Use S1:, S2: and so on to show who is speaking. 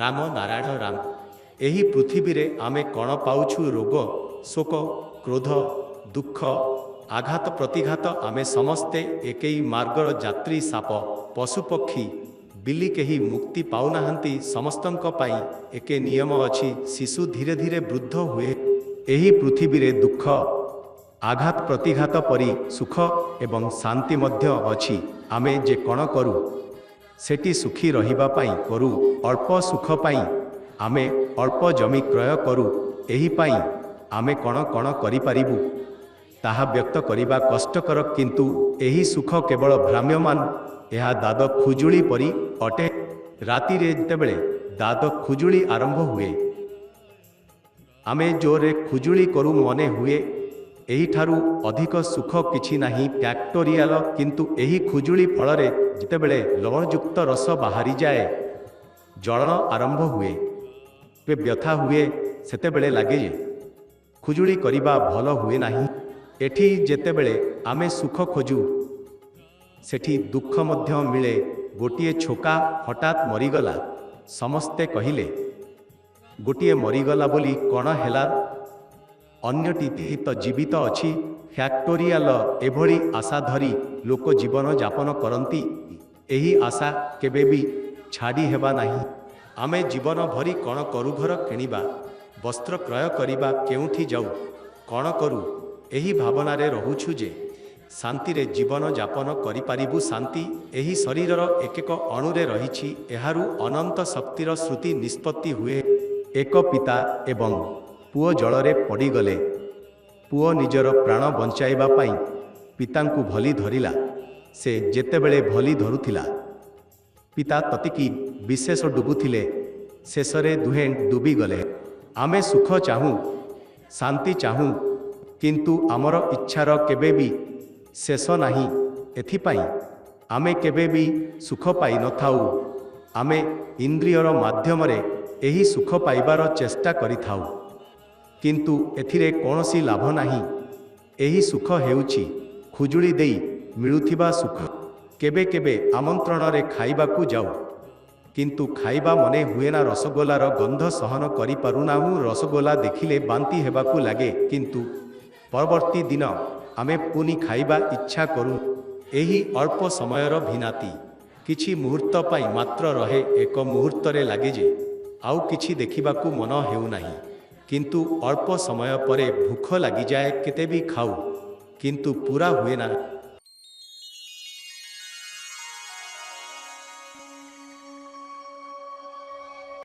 S1: ରାମ ନାରାୟଣ ରାମ। ଏହି ପୃଥିବୀରେ ଆମେ କ'ଣ ପାଉଛୁ? ରୋଗ, ଶୋକ, କ୍ରୋଧ, ଦୁଃଖ, ଆଘାତ ପ୍ରତିଘାତ। ଆମେ ସମସ୍ତେ ଏକେଇ ମାର୍ଗର ଯାତ୍ରୀ। ସାପ, ପଶୁପକ୍ଷୀ, ବିଲି କେହି ମୁକ୍ତି ପାଉନାହାନ୍ତି। ସମସ୍ତଙ୍କ ପାଇଁ ଏକେ ନିୟମ ଅଛି। ଶିଶୁ ଧୀରେ ଧୀରେ ବୃଦ୍ଧ ହୁଏ। ଏହି ପୃଥିବୀରେ ଦୁଃଖ, ଆଘାତ ପ୍ରତିଘାତ ପରି ସୁଖ ଏବଂ ଶାନ୍ତି ମଧ୍ୟ ଅଛି। ଆମେ ଯେ କ'ଣ କରୁ ସେଠି ସୁଖୀ ରହିବା ପାଇଁ କରୁ, ଅଳ୍ପ ସୁଖ ପାଇଁ। ଆମେ ଅଳ୍ପ ଜମି କ୍ରୟ କରୁ। ଏହି ପାଇଁ ଆମେ କ'ଣ କ'ଣ କରିପାରିବୁ ତାହା ବ୍ୟକ୍ତ କରିବା କଷ୍ଟକର। କିନ୍ତୁ ଏହି ସୁଖ କେବଳ ଭ୍ରାମ୍ୟମାନ। ଏହା ଦାଦ ଖୁଜୁଳି ପରି ଅଟେ। ରାତିରେ ଯେତେବେଳେ ଦାଦ ଖୁଜୁଳି ଆରମ୍ଭ ହୁଏ ଆମେ ଜୋରରେ ଖୁଜୁଳି କରୁ, ମନେ ହୁଏ ଏହିଠାରୁ ଅଧିକ ସୁଖ କିଛି ନାହିଁ। ଫ୍ୟାକ୍ଟୋରିଆଲ। କିନ୍ତୁ ଏହି ଖୁଜୁଳି ଫଳରେ ଯେତେବେଳେ ଲବଣଯୁକ୍ତ ରସ ବାହାରିଯାଏ, ଜ୍ୱଳନ ଆରମ୍ଭ ହୁଏ, ବ୍ୟଥା ହୁଏ, ସେତେବେଳେ ଲାଗେ ଯେ ଖୁଜୁଳି କରିବା ଭଲ ହୁଏ ନାହିଁ। ଏଠି ଯେତେବେଳେ ଆମେ ସୁଖ ଖୋଜୁ ସେଠି ଦୁଃଖ ମଧ୍ୟ ମିଳେ। ଗୋଟିଏ ଛୋକା ହଠାତ୍ ମରିଗଲା। ସମସ୍ତେ କହିଲେ, ଗୋଟିଏ ମରିଗଲା ବୋଲି କ'ଣ ହେଲା? ଅନ୍ୟଟି ତ ଜୀବିତ ଅଛି। ଫ୍ୟାକ୍ଟୋରିଆଲ। ଏଭଳି ଆଶା ଧରି ଲୋକ ଜୀବନ ଯାପନ କରନ୍ତି। ଏହି ଆଶା କେବେ ବି ଛାଡ଼ି ହେବା ନାହିଁ। ଆମେ ଜୀବନ ଭରି କ'ଣ କରୁ? ଘର କିଣିବା, ବସ୍ତ୍ର କ୍ରୟ କରିବା, କେଉଁଠି ଯାଉ, କ'ଣ କରୁ? ଏହି ଭାବନାରେ ରହୁଛୁ ଯେ ଶାନ୍ତିରେ ଜୀବନ ଯାପନ କରିପାରିବୁ। ଶାନ୍ତି ଏହି ଶରୀରର ଏକେକ ଅଣୁରେ ରହିଛି। ଏହାରୁ ଅନନ୍ତ ଶକ୍ତିର ସ୍ମୃତି ନିଷ୍ପତ୍ତି ହୁଏ। ଏକ ପିତା ଏବଂ ପୁଅ ଜଳରେ ପଡ଼ିଗଲେ। ପୁଅ ନିଜର ପ୍ରାଣ ବଞ୍ଚାଇବା ପାଇଁ ପିତାଙ୍କୁ ଭଲି ଧରିଲା। ସେ ଯେତେବେଳେ ଭଲି ଧରୁଥିଲା ପିତା ତତିକି ବିଶେଷ ଡୁବୁଥିଲେ। ଶେଷରେ ଦୁହେଁ ଡୁବିଗଲେ। ଆମେ ସୁଖ ଚାହୁଁ, ଶାନ୍ତି ଚାହୁଁ, କିନ୍ତୁ ଆମର ଇଚ୍ଛାର କେବେ ବି ଶେଷ ନାହିଁ। ଏଥିପାଇଁ ଆମେ କେବେ ବି ସୁଖ ପାଇନଥାଉ। ଆମେ ଇନ୍ଦ୍ରିୟର ମାଧ୍ୟମରେ ଏହି ସୁଖ ପାଇବାର ଚେଷ୍ଟା କରିଥାଉ, କିନ୍ତୁ ଏଥିରେ କୌଣସି ଲାଭ ନାହିଁ। ଏହି ସୁଖ ହେଉଛି ଖୁଜୁଳି ଦେଇ ମିଳୁଥିବା ସୁଖ। କେବେ କେବେ ଆମନ୍ତ୍ରଣରେ ଖାଇବାକୁ ଯାଉ, କିନ୍ତୁ ଖାଇବା ମନେ ହୁଏନା। ରସଗୋଲାର ଗନ୍ଧ ସହନ କରିପାରୁନାହୁଁ। ରସଗୋଲା ଦେଖିଲେ ବାନ୍ତି ହେବାକୁ ଲାଗେ, କିନ୍ତୁ ପରବର୍ତ୍ତୀ ଦିନ ଆମେ ପୁଣି ଖାଇବା ଇଚ୍ଛା କରୁ। ଏହି ଅଳ୍ପ ସମୟର ଭିନ୍ନତି କିଛି ମୁହୂର୍ତ୍ତ ପାଇଁ ମାତ୍ର ରହେ। ଏକ ମୁହୂର୍ତ୍ତରେ ଲାଗେ ଯେ ଆଉ କିଛି ଦେଖିବାକୁ ମନ ହେଉନାହିଁ, କିନ୍ତୁ ଅଳ୍ପ ସମୟ ପରେ ଭୋକ ଲାଗିଯାଏ। କେତେ ବି ଖାଉ, କିନ୍ତୁ ପୂରା ହୁଏ ନା।